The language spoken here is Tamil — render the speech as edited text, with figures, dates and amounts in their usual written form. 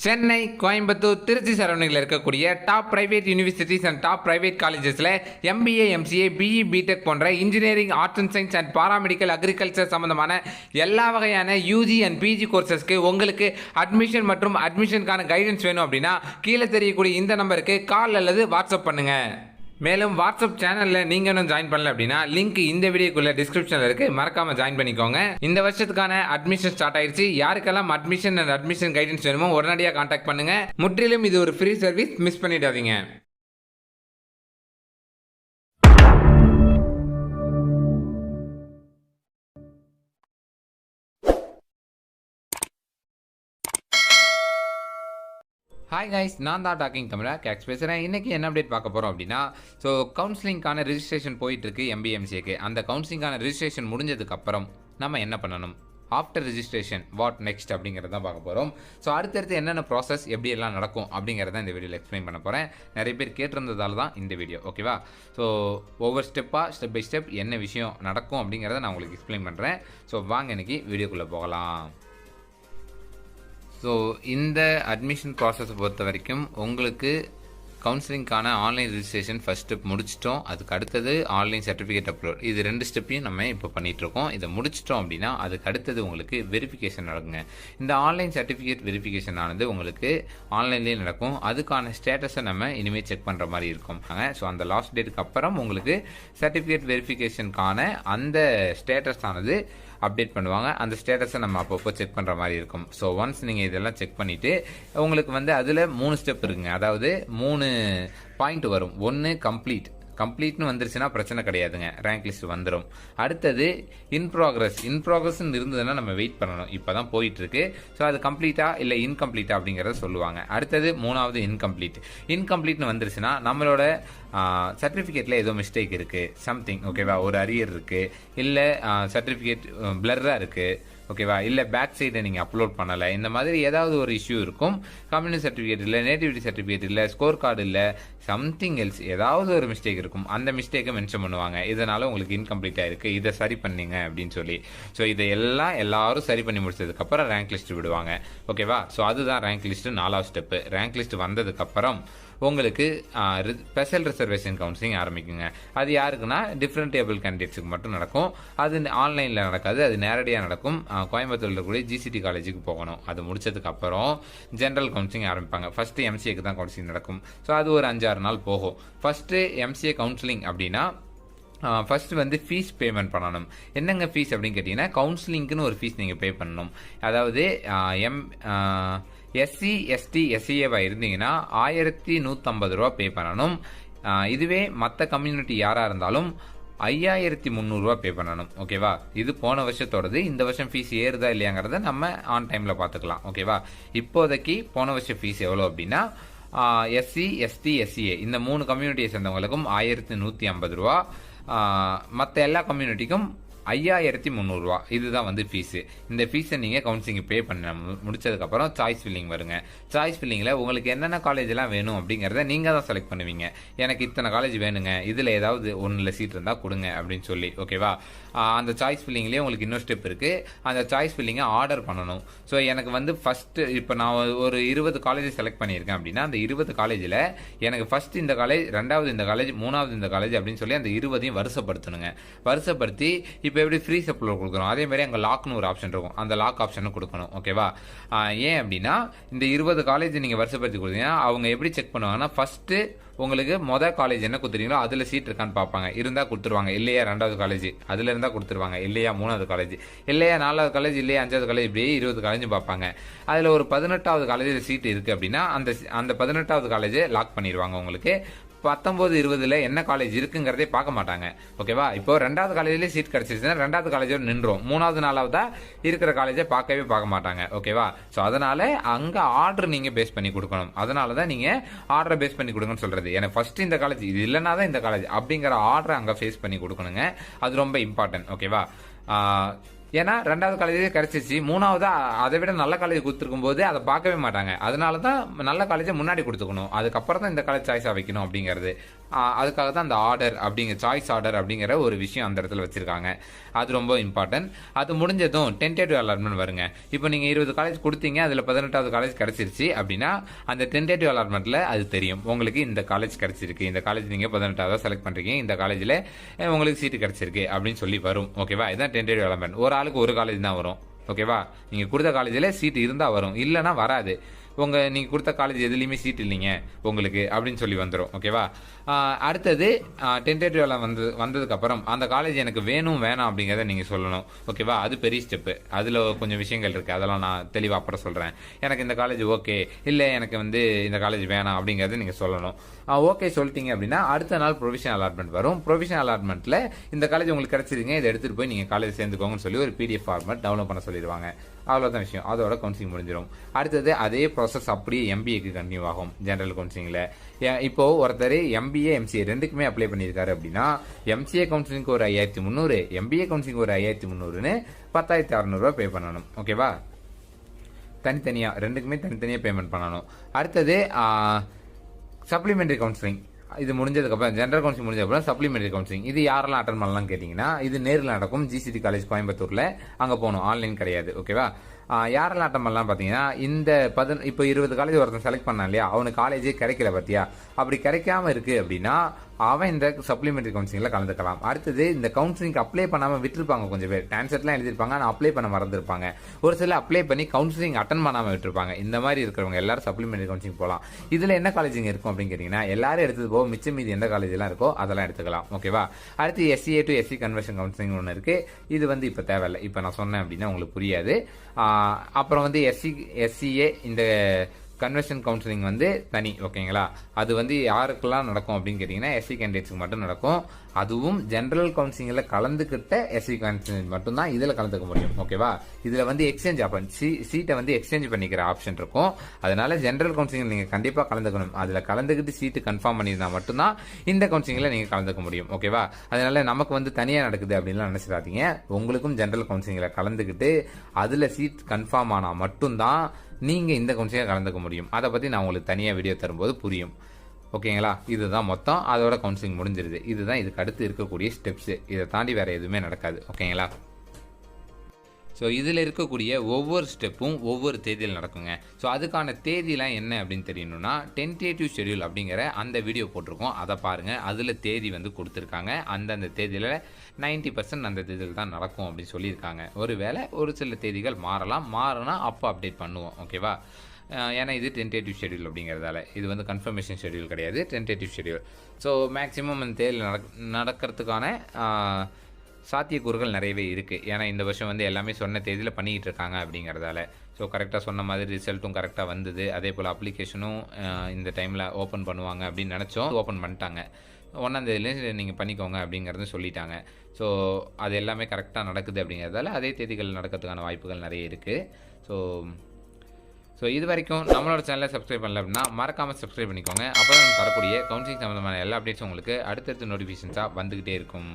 சென்னை, கோயம்புத்தூர், திருச்சி சரௌண்டிங்கில் இருக்கக்கூடிய top private universities and top private காலேஜஸில் எம்பிஏ, எம்சிஏ, பிஇ, பிடெக் போன்ற engineering, arts and science and paramedical, agriculture சம்பந்தமான எல்லா வகையான யூஜி அண்ட் பிஜி கோர்சஸ்க்கு உங்களுக்கு அட்மிஷன் மற்றும் அட்மிஷனுக்கான கைடன்ஸ் வேணும் அப்படின்னா கீழே தெரியக்கூடிய இந்த நம்பருக்கு கால் அல்லது வாட்ஸ்அப் பண்ணுங்கள். மேலும் வாட்ஸ்அப் சேனலில் நீங்கள் இன்னும் ஜாயின் பண்ணல அப்படின்னா லிங்க் இந்த வீடியோக்குள்ள டிஸ்கிரிப்ஷனில் இருக்குது, மறக்காமல் ஜாயின் பண்ணிக்கோங்க. இந்த வருஷத்துக்கான அட்மிஷன் ஸ்டார்ட் ஆயிடுச்சு. யாருக்கெல்லாம் அட்மிஷன் அண்ட் அட்மிஷன் கைடன்ஸ் வேணுமோ உடனடியாக கான்டாக்ட் பண்ணுங்கள். முற்றிலும் இது ஒரு ஃப்ரீ சர்வீஸ், மிஸ் பண்ணிடாதீங்க. ஹாய் கைஸ், நான் தான் டாக்கிங் தமிழா கேக்ஸ் பேசுகிறேன். இன்றைக்கி என்ன அப்டேட் பார்க்க போகிறோம் அப்படின்னா, கவுன்சிலிங்கான ரிஜிஸ்ட்ரேஷன் போயிட்டுருக்கு எம்பிஎம்சிஏக்கு. அந்த கவுன்சிலிங்கான ரிஜிஸ்ட்ரேஷன் முடிஞ்சதுக்கப்புறம் நம்ம என்ன பண்ணணும், ஆஃப்டர் ரிஜிஸ்ட்ரேஷன் வாட் நெக்ஸ்ட் அப்படிங்கிறத தான் பார்க்க போகிறோம். அடுத்தடுத்து என்னென்ன ப்ராசஸ் எப்படியெல்லாம் நடக்கும் அப்படிங்கிறத இந்த வீடியோவில் எக்ஸ்பிளைன் பண்ண போகிறேன். நிறைய பேர் கேட்டிருந்ததால தான் இந்த வீடியோ, ஓகேவா? ஒவ்வொரு ஸ்டெப் பை ஸ்டெப் என்ன விஷயம் நடக்கும் அப்படிங்கிறத நான் உங்களுக்கு எக்ஸ்பிளைன் பண்ணுறேன். வாங்க இன்றைக்கி வீடியோக்குள்ளே போகலாம். இந்த அட்மிஷன் ப்ராசஸை பொறுத்த வரைக்கும் உங்களுக்கு கவுன்சிலிங்கான ஆன்லைன் ரிஜிஸ்ட்ரேஷன் ஃபஸ்ட் ஸ்டெப் முடிச்சிட்டோம். அதுக்கு அடுத்தது ஆன்லைன் சர்டிஃபிகேட் அப்லோட். இது 2 ஸ்டெப்பையும் நம்ம இப்போ பண்ணிகிட்ருக்கோம். இதை முடிச்சிட்டோம் அப்படின்னா அதுக்கு அடுத்தது உங்களுக்கு வெரிஃபிகேஷன் நடக்குங்க. இந்த ஆன்லைன் சர்டிஃபிகேட் வெரிஃபிகேஷன் ஆனது உங்களுக்கு ஆன்லைன்லேயே நடக்கும். அதுக்கான ஸ்டேட்டஸை நம்ம இனிமேல் செக் பண்ணுற மாதிரி இருக்கும். அந்த லாஸ்ட் டேட்டுக்கு அப்புறம் உங்களுக்கு சர்டிஃபிகேட் வெரிஃபிகேஷனுக்கான அந்த ஸ்டேட்டஸ் ஆனது அப்டேட் பண்ணுவாங்க. அந்த ஸ்டேட்டஸை நம்ம அப்பப்போ செக் பண்ணுற மாதிரி இருக்கும். ஒன்ஸ் நீங்கள் இதெல்லாம் செக் பண்ணிவிட்டு உங்களுக்கு அதில் 3 ஸ்டெப் இருக்குங்க. அதாவது 3 பாயிண்ட் வரும். ஒன்று கம்ப்ளீட்னு வந்துருச்சுன்னா பிரச்சனை கிடையாதுங்க, ரேங்க் லிஸ்ட் வந்துடும். அடுத்தது இன் ப்ராக்ரஸ்ன்னு இருந்ததுன்னா நம்ம வெயிட் பண்ணணும். இப்போ தான் போயிட்டுருக்கு. அது கம்ப்ளீட்டா இல்லை இன்கம்ப்ளீட்டா அப்படிங்கிறத சொல்லுவாங்க. அடுத்தது 3வது இன்கம்ப்ளீட்னு வந்துருச்சுன்னா நம்மளோட சர்டிஃபிகேட்டில் ஏதோ மிஸ்டேக் இருக்குது, சம்திங், ஓகேவா? ஒரு அரியர் இருக்குது, இல்லை சர்டிஃபிகேட் பிளர்ராக இருக்குது, ஓகேவா? இல்லை பேக் சைடை நீங்கள் அப்லோட் பண்ணலை, இந்த மாதிரி ஏதாவது ஒரு இஷ்யூ இருக்கும். கம்யூனிட்டி சர்டிஃபிகேட் இல்லை, நேட்டிவிட்டி சர்டிஃபிகேட் இல்லை, ஸ்கோர் கார்டு இல்லை, சம்திங் எல்ஸ், ஏதாவது ஒரு மிஸ்டேக் இருக்கும். அந்த மிஸ்டேக்கை மென்ஷன் பண்ணுவாங்க. இதனால் உங்களுக்கு இன்கம்ப்ளீட்டாக இருக்குது, இதை சரி பண்ணீங்க அப்படின்னு சொல்லி. இதெல்லாம் எல்லாரும் சரி பண்ணி முடிச்சதுக்கப்புறம் ரேங்க் லிஸ்ட் விடுவாங்க, ஓகேவா? அதுதான் ரேங்க் லிஸ்ட்டு 4வது ஸ்டெப்பு. ரேங்க் லிஸ்ட் வந்ததுக்கப்புறம் உங்களுக்கு ஸ்பெஷல் ரிசர்வேஷன் கவுன்சிலிங் ஆரம்பிக்குங்க. அது யாருக்குன்னா டிஃப்ரெண்ட் டேபிள் கேண்டிடேட்ஸுக்கு மட்டும் நடக்கும். அது ஆன்லைனில் நடக்காது, அது நேரடியாக நடக்கும். கோயம்புத்தூரில் இருக்கக்கூடிய ஜிசிடி காலேஜுக்கு போகணும். அது முடிச்சதுக்கு அப்புறம் ஜென்ரல் கவுன்சிலிங் ஆரம்பிப்பாங்க. ஃபர்ஸ்ட் எம்சிஏக்கு தான் கவுன்சிலிங் நடக்கும். அது ஒரு 5-6 நாள் போகும். ஃபர்ஸ்ட் எம்சிஏ கவுன்சிலிங் அப்படின்னா ஃபஸ்ட்டு ஃபீஸ் பேமெண்ட் பண்ணணும். என்னங்க ஃபீஸ் அப்படின்னு கேட்டிங்கன்னா, கவுன்சிலிங்க்குன்னு ஒரு ஃபீஸ் நீங்கள் பே பண்ணணும். அதாவது எஸ்சி, எஸ்டி, எஸ்சிஏவாக இருந்தீங்கன்னா 1150 ரூபா பே பண்ணணும். இதுவே மற்ற கம்யூனிட்டி யாராக இருந்தாலும் 5300 ரூபா பே பண்ணணும், ஓகேவா? இது போன வருஷத்தோடது. இந்த வருஷம் ஃபீஸ் ஏறுதா இல்லையாங்கிறத நம்ம ஆன் டைமில் பார்த்துக்கலாம், ஓகேவா? இப்போதைக்கு போன வருஷம் ஃபீஸ் எவ்வளோ அப்படின்னா, எஸ்சி, எஸ்டி, எஸ்சிஏ இந்த 3 கம்யூனிட்டியை சேர்ந்தவங்களுக்கும் 1150 ரூபா, மற்ற எல்லா கம்யூனிட்டிக்கும் 5300 ரூபா. இதுதான் ஃபீஸு. இந்த ஃபீஸை நீங்கள் கவுன்சிலிங் பே பண்ண முடிச்சதுக்கப்புறம் சாய்ஸ் ஃபில்லிங் வருங்க. சாய்ஸ் ஃபில்லிங்கில் உங்களுக்கு என்னென்ன காலேஜெலாம் வேணும் அப்படிங்கிறத நீங்கள் தான் செலக்ட் பண்ணுவீங்க. எனக்கு இத்தனை காலேஜ் வேணுங்க, இதில் ஏதாவது ஒன்றில் சீட் இருந்தால் கொடுங்க அப்படின்னு சொல்லி, ஓகேவா? அந்த சாய்ஸ் ஃபில்லிங்லேயே உங்களுக்கு இன்னொரு ஸ்டெப் இருக்குது. அந்த சாய்ஸ் ஃபில்லிங்கை ஆர்டர் பண்ணணும். எனக்கு ஃபஸ்ட்டு இப்போ நான் ஒரு 20 காலேஜ் செலக்ட் பண்ணியிருக்கேன் அப்படின்னா, அந்த 20 காலேஜில் எனக்கு ஃபஸ்ட் இந்த காலேஜ், 2வது இந்த காலேஜ், 3வது இந்த காலேஜ் அப்படின்னு சொல்லி அந்த 20ஐயும் வருஷப்படுத்தணுங்க. வருஷப்படுத்தி இப்போ எப்படி ஃப்ரீ சப்ளோட் கொடுக்குறோம், அதே மாதிரி அங்கே லாக்னு ஒரு ஆப்ஷன் இருக்கும். அந்த லாக் ஆப்ஷனும் கொடுக்கணும், ஓகேவா? ஏன் அப்படின்னா, இந்த 20 காலேஜ் நீங்கள் வருஷப்படுத்தி கொடுத்தீங்கன்னா அவங்க எப்படி செக் பண்ணுவாங்கன்னா, ஃபஸ்ட்டு உங்களுக்கு காலேஜ் என்ன கொடுத்துறீங்களோ அதில் சீட் இருக்கான்னு பார்ப்பாங்க. இருந்தால் கொடுத்துருவாங்க, இல்லையா 2வது காலேஜ் அதில் இருந்தால் கொடுத்துருவாங்க, இல்லையா 3வது காலேஜ், இல்லையா 4வது காலேஜ், இல்லையா 5வது காலேஜ், இப்படியே 20 காலேஜும் பார்ப்பாங்க. அதில் ஒரு 18வது காலேஜில் சீட் இருக்குது அப்படின்னா அந்த 18வது காலேஜை லாக் பண்ணிடுவாங்க. உங்களுக்கு 19, 20ல் என்ன காலேஜ் இருக்குங்கிறதே பார்க்க மாட்டாங்க, ஓகேவா? இப்போ 2வது காலேஜ்லேயே சீட் கிடச்சிருச்சுன்னா 2வது காலேஜோட நின்றோம். 3வது 4வதா இருக்கிற காலேஜை பார்க்க மாட்டாங்க, ஓகேவா? அதனால அங்கே ஆர்டர் நீங்கள் பேஸ் பண்ணி கொடுக்கணும். அதனால தான் நீங்கள் ஆர்டரை பேஸ் பண்ணி கொடுங்கன்னு சொல்கிறது. எனக்கு ஃபர்ஸ்ட் இந்த காலேஜ், இது இல்லைனா தான் இந்த காலேஜ் அப்படிங்கிற ஆர்டரை அங்கே ஃபேஸ் பண்ணி கொடுக்கணுங்க. அது ரொம்ப இம்பார்ட்டன்ட், ஓகேவா? ஏன்னா 2வது காலேஜே கிடைச்சிச்சு, 3வது அதை விட நல்ல காலேஜ் கொடுத்துருக்கும் போது அதை பார்க்கவே மாட்டாங்க. அதனால தான் நல்ல காலேஜை முன்னாடி கொடுத்துக்கணும், அதுக்கப்புறம் தான் இந்த காலேஜ் சாய்ஸாக வைக்கணும் அப்படிங்கிறது. அதுக்காக தான் அந்த ஆர்டர் அப்படிங்கிற சாய்ஸ் ஆர்டர் அப்படிங்கிற ஒரு விஷயம் அந்த இடத்துல வச்சுருக்காங்க. அது ரொம்ப இம்பார்ட்டன்ட். அது முடிஞ்சதும் டென்டேட்டிவ் அலாட்மெண்ட் வருங்க. இப்போ நீங்கள் 20 காலேஜ் கொடுத்தீங்க, அதில் 18வது காலேஜ் கிடச்சிருச்சு அப்படின்னா அந்த டென்டேட்டிவ் அலாட்மெண்ட்டில் அது தெரியும் உங்களுக்கு இந்த காலேஜ் கிடச்சிருக்கு, இந்த காலேஜ் நீங்கள் 18வது செலக்ட் பண்ணுறீங்க, இந்த காலேஜில் உங்களுக்கு சீட்டு கிடச்சிருக்கு அப்படின்னு சொல்லி வரும். ஓகேவா? இதுதான் டென்டேட்டிவ் அலாட்மெண்ட். ஒரு ஆளுக்கு ஒரு காலேஜ் தான் வரும். ஓகேவா? நீங்கள் கொடுத்த காலேஜில் சீட்டு இருந்தால் வரும், இல்லைனா வராது. நீங்கள் கொடுத்த காலேஜ் எதுலேயுமே சீட் இல்லைங்க உங்களுக்கு அப்படின்னு சொல்லி வந்துடும். ஓகேவா? அடுத்தது டென்டேட்டிவ் வந்ததுக்கப்புறம் அந்த காலேஜ் எனக்கு வேணும் வேணாம் அப்படிங்கிறத நீங்கள் சொல்லணும். ஓகேவா? அது பெரிய ஸ்டெப்பு. அதில் கொஞ்சம் விஷயங்கள் இருக்குது, அதெல்லாம் நான் தெளிவாக அப்புறம் சொல்கிறேன். எனக்கு இந்த காலேஜ் ஓகே, இல்லை எனக்கு இந்த காலேஜ் வேணாம் அப்படிங்கிறத நீங்கள் சொல்லணும். ஓகே சொல்லிட்டீங்க அப்படின்னா அடுத்த நாள் ப்ரொவிஷனல் அலாட்மெண்ட் வரும். ப்ரொவிஷனல் அலாட்மெண்ட்டில் இந்த காலேஜ் உங்களுக்கு கிடச்சிருங்க, இதை எடுத்துகிட்டு போய் நீங்கள் காலேஜ் சேர்ந்துக்கோங்கன்னு சொல்லி ஒரு PDF ஃபார்மேட் டவுன்லோட் பண்ண சொல்லிடுவாங்க. அவ்வளோதான் விஷயம். அதோட கவுன்சிலிங் முடிஞ்சிடும். அடுத்தது அதே ப்ராசஸ் அப்படியே MBAக்கு கண்டினியூ ஆகும். ஜென்ரல் கவுன்சிலிங்கில் இப்போது ஒருத்தர் MBA MCA ரெண்டுக்குமே அப்ளை பண்ணியிருக்காரு அப்படின்னா MCA கவுன்சிலிங்க்கு ஒரு 5300, MBA கவுன்சிலிங் ஒரு 5300ன்னு 10,600 பே பண்ணணும். ஓகேவா? தனித்தனியாக ரெண்டுக்குமே தனித்தனியாக பேமெண்ட் பண்ணணும். அடுத்தது சப்ளிமெண்ட்ரி கவுன்சிலிங். இது முடிஞ்சதுக்கப்புறம் ஜென்ரல் கவுன்சிலிங் முடிஞ்சதுக்கப்புறம் சப்ளிமெண்ட்ரி கவுன்சிலிங். இது யாரெல்லாம் அட்டன் பண்ணலாம் கேட்டிங்கன்னா இது நேரில் நடக்கும். GCT காலேஜ் கோயம்புத்தூரில் அங்கே போகணும், ஆன்லைன் கிடையாது. ஓகேவா? யாரெல்லாம் அட்டன் பண்ணலாம் பார்த்தீங்கன்னா இப்போ 20 காலேஜ் ஒருத்தன் செலக்ட் பண்ணான் இல்லையா, அவனுக்கு காலேஜே கிடைக்கல பார்த்தியா, அப்படி கிடைக்காம இருக்குது அப்படின்னா அவன் இந்த சப்ளிமெண்ட்ரி கவுன்சிலிங்கில் கலந்துக்கலாம். அடுத்தது இந்த கவுன்சிலிங்க்கு அப்ளை பண்ணாமல் விட்டுருப்பாங்க கொஞ்சம் பேர், டான்சர்ட்லாம் எழுதியிருப்பாங்க ஆனால் அப்ளை பண்ண மறந்துருப்பாங்க. ஒரு சில அப்ளை பண்ணி கவுன்சிலிங் அட்டன் பண்ணாமல் விட்டுருப்பாங்க. இந்த மாதிரி இருக்கிறவங்க எல்லாரும் சப்ளிமெண்ட்ரி கவுன்சிலிங் போகலாம். இதில் என்ன காலேஜிங் இருக்கும் அப்படின்னு கேட்டிங்கன்னா எல்லாரும் எடுத்தது போக மிச்சம் மீதி எந்த காலேஜெலாம் இருக்கோ அதெல்லாம் எடுத்துக்கலாம். ஓகேவா? அடுத்து SCA to SC conversion counselling ஒன்று இருக்குது. இது இப்போ தேவையில்லை, இப்போ நான் சொன்னேன் அப்படின்னா உங்களுக்கு புரியாது. அப்புறம் SCA இந்த கன்வர்ஷன் கவுன்சிலிங் தனி. ஓகேங்களா? அது யாருக்கெல்லாம் நடக்கும் அப்படின்னு கேட்டிங்கன்னா SC கேண்டிடேட்ஸ்க்கு மட்டும் நடக்கும். அதுவும் ஜென்ரல் கவுன்சிலிங்கில் கலந்துக்கிட்ட SC கவுன்சிலிங் மட்டும்தான் இதில் கலந்துக்க முடியும். ஓகேவா? இதில் எக்ஸ்சேஞ்ச் ஆப்ஷன், சீட்டை எக்ஸ்சேஞ்ச் பண்ணிக்கிற ஆப்ஷன் இருக்கும். அதனால ஜென்ரல் கவுன்சிலிங் நீங்கள் கண்டிப்பாக கலந்துக்கணும். அதில் கலந்துக்கிட்டு சீட்டு கன்ஃபார்ம் பண்ணியிருந்தால் மட்டும்தான் இந்த கவுன்சிலிங்கில் நீங்கள் கலந்துக்க முடியும். ஓகேவா? அதனால நமக்கு தனியாக நடக்குது அப்படின்லாம் நினச்சிடாதீங்க. உங்களுக்கும் ஜென்ரல் கவுன்சிலிங்கில் கலந்துக்கிட்டு அதில் சீட் கன்ஃபார்ம் ஆனால் மட்டும்தான் நீங்கள் இந்த கவுன்சிலிங்கில் கலந்துக்க முடியும். அதை பற்றி நான் உங்களுக்கு தனியாக வீடியோ தரும்போது புரியும். ஓகேங்களா? இதுதான் மொத்தம். அதோட கவுன்சிலிங் முடிஞ்சிருது. இதுதான் இதுக்கு அடுத்து இருக்கக்கூடிய ஸ்டெப்ஸு. இதை தாண்டி வேறு எதுவுமே நடக்காது. ஓகேங்களா? ஸோ இதில் இருக்கக்கூடிய ஒவ்வொரு ஸ்டெப்பும் ஒவ்வொரு தேதியில் நடக்குங்க. ஸோ அதுக்கான தேதியெலாம் என்ன அப்படின்னு தெரியணும்னா டென்டேட்டிவ் ஷெடியூல் அப்படிங்கிற அந்த வீடியோ போட்டிருக்கோம், அதை பாருங்கள். அதில் தேதி கொடுத்துருக்காங்க. அந்தந்த தேதியில் 90% அந்த தேதியில் தான் நடக்கும் அப்படின்னு சொல்லியிருக்காங்க. ஒருவேளை ஒரு சில தேதிகள் மாறினா அப்போ அப்டேட் பண்ணுவோம். ஓகேவா? ஏன்னா இது டென்டேட்டிவ் ஷெடியூல் அப்படிங்கிறதால இது கன்ஃபர்மேஷன் ஷெடியூல் கிடையாது, டென்டேட்டிவ் ஷெடியூல். ஸோ மேக்ஸிமம் அந்த தேதியில் நடக்கிறதுக்கான சாத்தியக்கூறுகள் நிறையவே இருக்குது. ஏன்னா இந்த வருஷம் எல்லாமே சொன்ன தேதியில் பண்ணிக்கிட்டு இருக்காங்க அப்படிங்கிறதால. ஸோ கரெக்டாக சொன்ன மாதிரி ரிசல்ட்டும் கரெக்டாக வந்தது. அதே போல் அப்ளிகேஷனும் இந்த டைமில் ஓப்பன் பண்ணுவாங்க அப்படின்னு நினச்சோம், ஓப்பன் பண்ணிட்டாங்க. 1ஆம் தேதியிலே நீங்கள் பண்ணிக்கோங்க அப்படிங்கிறது சொல்லிட்டாங்க. ஸோ அது எல்லாமே கரெக்டாக நடக்குது அப்படிங்கிறதால அதே தேதிகள் நடக்கிறதுக்கான வாய்ப்புகள் நிறைய இருக்குது. ஸோ இது வரைக்கும் நம்மளோட சேனலை சப்ஸ்கிரைப் பண்ணல அப்படின்னா மறக்காமல் சப்ஸ்கிரைப் பண்ணிக்கோங்க. அப்போ தான் தரக்கூடிய கவுன்சிலிங் சம்மந்தமான எல்லா அப்டேட்ஸும் உங்களுக்கு அடுத்தடுத்து நோட்டிஃபிகேஷன்ஸாக வந்துக்கிட்டே இருக்கும்.